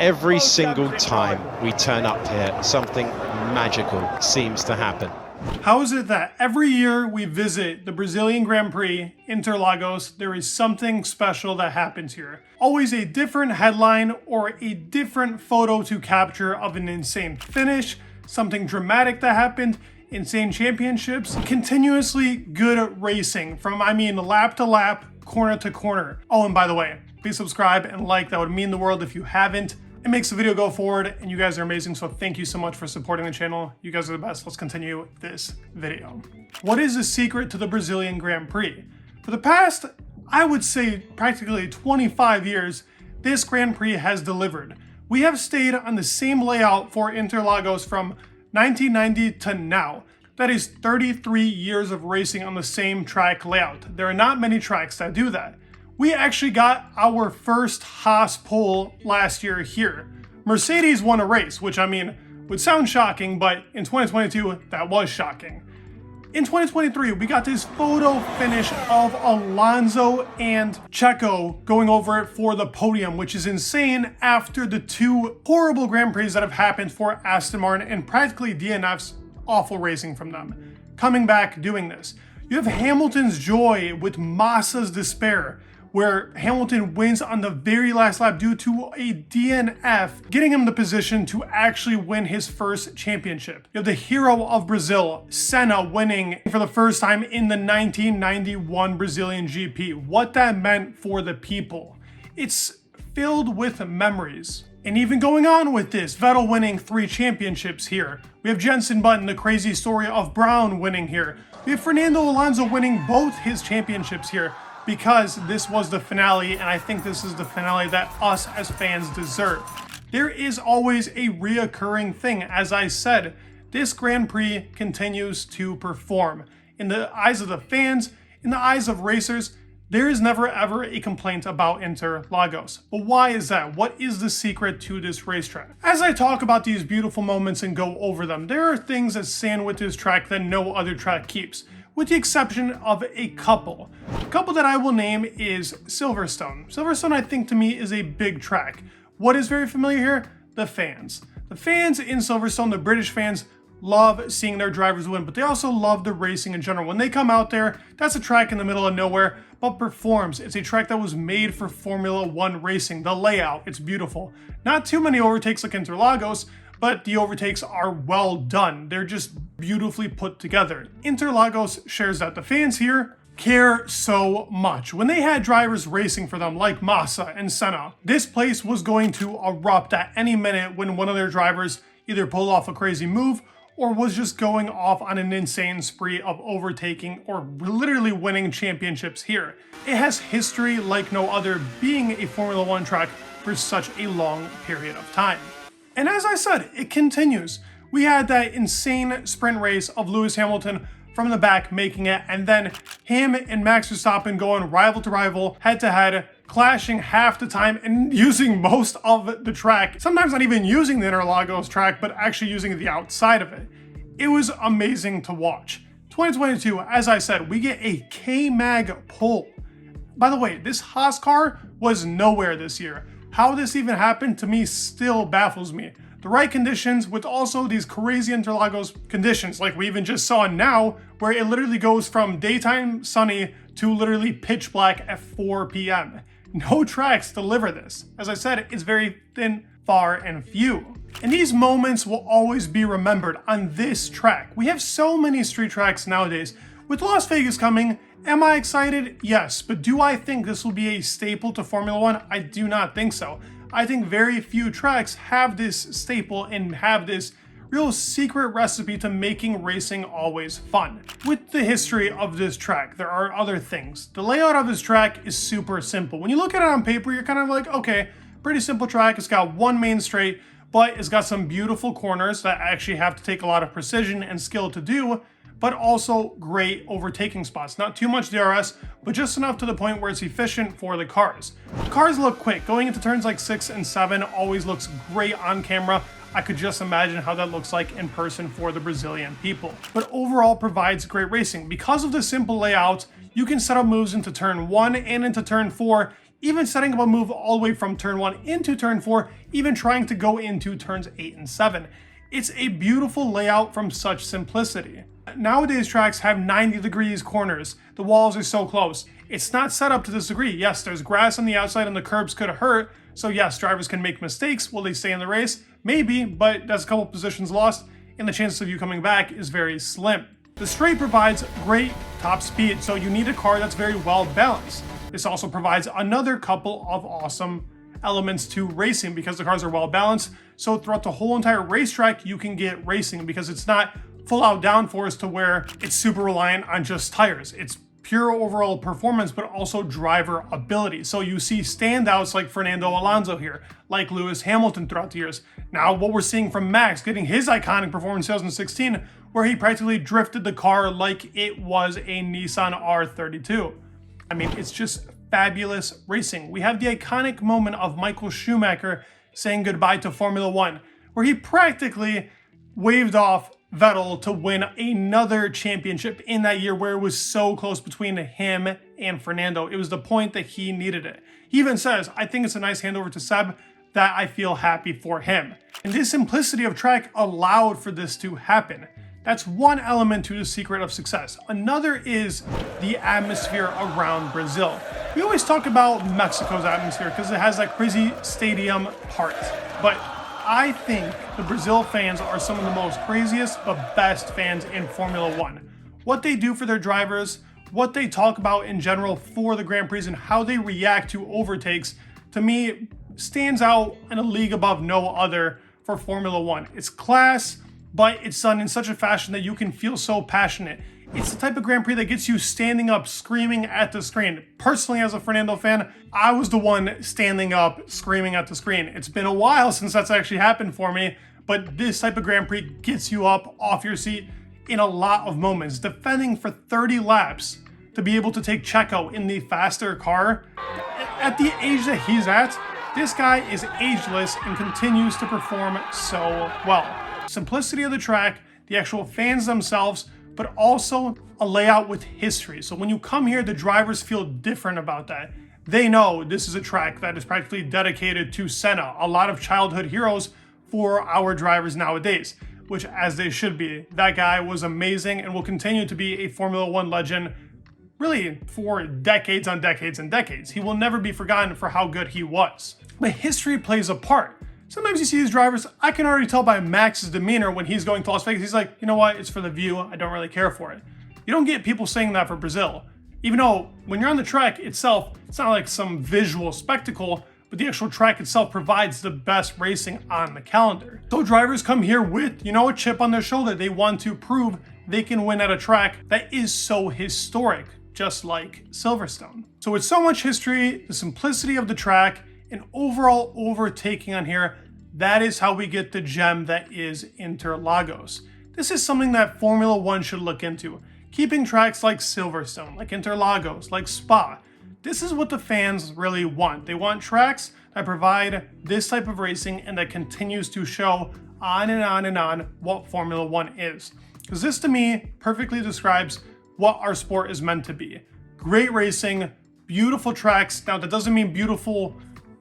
Every single time we turn up here, something magical seems to happen. How is it that every year we visit the Brazilian Grand Prix, Interlagos, there is something special that happens here? Always a different headline or a different photo to capture of an insane finish, something dramatic that happened, insane championships, continuously good racing from, lap to lap, corner to corner. Oh, and by the way, please subscribe and like, that would mean the world if you haven't. It makes the video go forward, and you guys are amazing, so thank you so much for supporting the channel. You guys are the best. Let's continue this video. What is the secret to the Brazilian Grand Prix? For the past, I would say practically 25 years, this Grand Prix has delivered. We have stayed on the same layout for Interlagos from 1990 to now. That is 33 years of racing on the same track layout. There are not many tracks that do that. We actually got our first Haas pole last year here. Mercedes won a race, which would sound shocking, but in 2022, that was shocking. In 2023, we got this photo finish of Alonso and Checo going over it for the podium, which is insane after the two horrible Grand Prix that have happened for Aston Martin and practically DNF's awful racing from them. Coming back doing this. You have Hamilton's joy with Massa's despair, where Hamilton wins on the very last lap due to a DNF, getting him the position to actually win his first championship. You have the hero of Brazil, Senna, winning for the first time in the 1991 Brazilian GP. What that meant for the people. It's filled with memories. And even going on with this, Vettel winning 3 championships here. We have Jenson Button, the crazy story of Brown, winning here. We have Fernando Alonso winning both his championships here, because this was the finale, and I think this is the finale that us as fans deserve. There is always a reoccurring thing. As I said, this Grand Prix continues to perform. In the eyes of the fans, in the eyes of racers, there is never ever a complaint about Interlagos. But why is that? What is the secret to this racetrack? As I talk about these beautiful moments and go over them, there are things that stand with this track that no other track keeps, with the exception of a couple. The couple that I will name is Silverstone. Silverstone, I think, to me is a big track. What is very familiar here? The fans. The fans in Silverstone, the British fans, love seeing their drivers win, but they also love the racing in general. When they come out there, that's a track in the middle of nowhere, but performs. It's a track that was made for Formula One racing. The layout, it's beautiful. Not too many overtakes like Interlagos, but the overtakes are well done. They're just beautifully put together. Interlagos shares that. The fans here care so much. When they had drivers racing for them like Massa and Senna, this place was going to erupt at any minute when one of their drivers either pulled off a crazy move or was just going off on an insane spree of overtaking or literally winning championships here. It has history like no other, being a Formula One track for such a long period of time. And as I said, it continues. We had that insane sprint race of Lewis Hamilton from the back making it, and then him and Max Verstappen going rival to rival, head to head, clashing half the time and using most of the track. Sometimes not even using the Interlagos track, but actually using the outside of it. It was amazing to watch. 2022, as I said, we get a K-Mag pole. By the way, this Haas car was nowhere this year. How this even happened to me still baffles me. The right conditions with also these crazy Interlagos conditions, like we even just saw now, where it literally goes from daytime sunny to literally pitch black at 4 p.m. No tracks deliver this. As I said, it's very thin, far, and few. And these moments will always be remembered on this track. We have so many street tracks nowadays. With Las Vegas coming, am I excited? Yes, but do I think this will be a staple to Formula One? I do not think so. I think very few tracks have this staple and have this real secret recipe to making racing always fun. With the history of this track, there are other things. The layout of this track is super simple. When you look at it on paper, you're kind of like, okay, pretty simple track. It's got one main straight, but it's got some beautiful corners that actually have to take a lot of precision and skill to do, but also great overtaking spots. Not too much DRS, but just enough to the point where it's efficient for the cars. The cars look quick. Going into turns like 6 and 7 always looks great on camera. I could just imagine how that looks like in person for the Brazilian people. But overall provides great racing. Because of the simple layout, you can set up moves into turn 1 and into turn 4 even setting up a move all the way from turn 1 into turn 4, even trying to go into turns 8 and 7. It's a beautiful layout from such simplicity. Nowadays tracks have 90 degrees corners. The walls are so close. It's not set up to this degree. Yes, there's grass on the outside and the curbs could hurt. So yes, drivers can make mistakes. Will they stay in the race? Maybe, but that's a couple positions lost and the chances of you coming back is very slim. The straight provides great top speed, so you need a car that's very well balanced. This also provides another couple of awesome elements to racing because the cars are well balanced. So throughout the whole entire racetrack, you can get racing because it's not full out downforce to where it's super reliant on just tires. It's pure overall performance, but also driver ability. So you see standouts like Fernando Alonso here, like Lewis Hamilton throughout the years. Now what we're seeing from Max getting his iconic performance in 2016, where he practically drifted the car like it was a Nissan R32. I mean, it's just fabulous racing. We have the iconic moment of Michael Schumacher saying goodbye to Formula One, where he practically waved off Vettel to win another championship in that year where it was so close between him and Fernando. It was the point that he needed it. He even says, I think it's a nice handover to Seb that I feel happy for him. And this simplicity of track allowed for this to happen. That's one element to the secret of success. Another is the atmosphere around Brazil. We always talk about Mexico's atmosphere because it has that crazy stadium part. But I think the Brazil fans are some of the most craziest but best fans in Formula One. What they do for their drivers, what they talk about in general for the Grand Prix, and how they react to overtakes, to me, stands out in a league above no other for Formula One. It's class, but it's done in such a fashion that you can feel so passionate. It's the type of Grand Prix that gets you standing up, screaming at the screen. Personally, as a Fernando fan, I was the one standing up, screaming at the screen. It's been a while since that's actually happened for me, but this type of Grand Prix gets you up off your seat in a lot of moments. Defending for 30 laps to be able to take Checo in the faster car, at the age that he's at, this guy is ageless and continues to perform so well. Simplicity of the track, the actual fans themselves, but also a layout with history. So when you come here, the drivers feel different about that. They know this is a track that is practically dedicated to Senna, a lot of childhood heroes for our drivers nowadays, which as they should be. That guy was amazing and will continue to be a Formula One legend really for decades on decades and decades. He will never be forgotten for how good he was. But history plays a part. Sometimes you see these drivers, I can already tell by Max's demeanor when he's going to Las Vegas, he's like, you know what, it's for the view, I don't really care for it. You don't get people saying that for Brazil. Even though when you're on the track itself, it's not like some visual spectacle, but the actual track itself provides the best racing on the calendar. So drivers come here with, a chip on their shoulder. They want to prove they can win at a track that is so historic, just like Silverstone. So with so much history, the simplicity of the track, and overall overtaking on here, that is how we get the gem that is Interlagos. This is something that Formula One should look into. Keeping tracks like Silverstone, like Interlagos, like Spa. This is what the fans really want. They want tracks that provide this type of racing and that continues to show on and on and on what Formula One is. Because this to me perfectly describes what our sport is meant to be. Great racing, beautiful tracks. Now that doesn't mean beautiful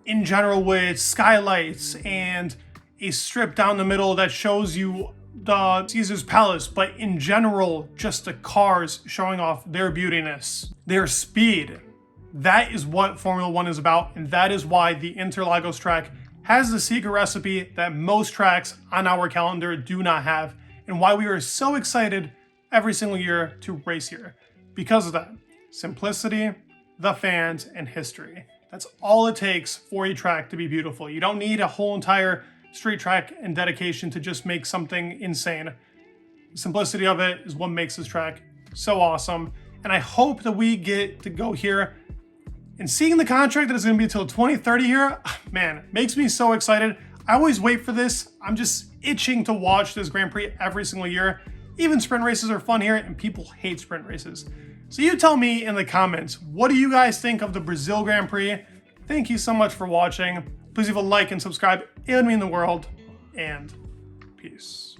in general with skylights and a strip down the middle that shows you the Caesar's Palace, but in general, just the cars showing off their beautiness, their speed. That is what Formula One is about, and that is why the Interlagos track has the secret recipe that most tracks on our calendar do not have, and why we are so excited every single year to race here. Because of that, simplicity, the fans, and history. That's all it takes for a track to be beautiful. You don't need a whole entire street track and dedication to just make something insane. The simplicity of it is what makes this track so awesome. And I hope that we get to go here and seeing the contract that is going to be until 2030 here, man, makes me so excited. I always wait for this. I'm just itching to watch this Grand Prix every single year. Even sprint races are fun here and people hate sprint races. So you tell me in the comments, what do you guys think of the Brazil Grand Prix? Thank you so much for watching. Please leave a like and subscribe. It would mean the world. And peace.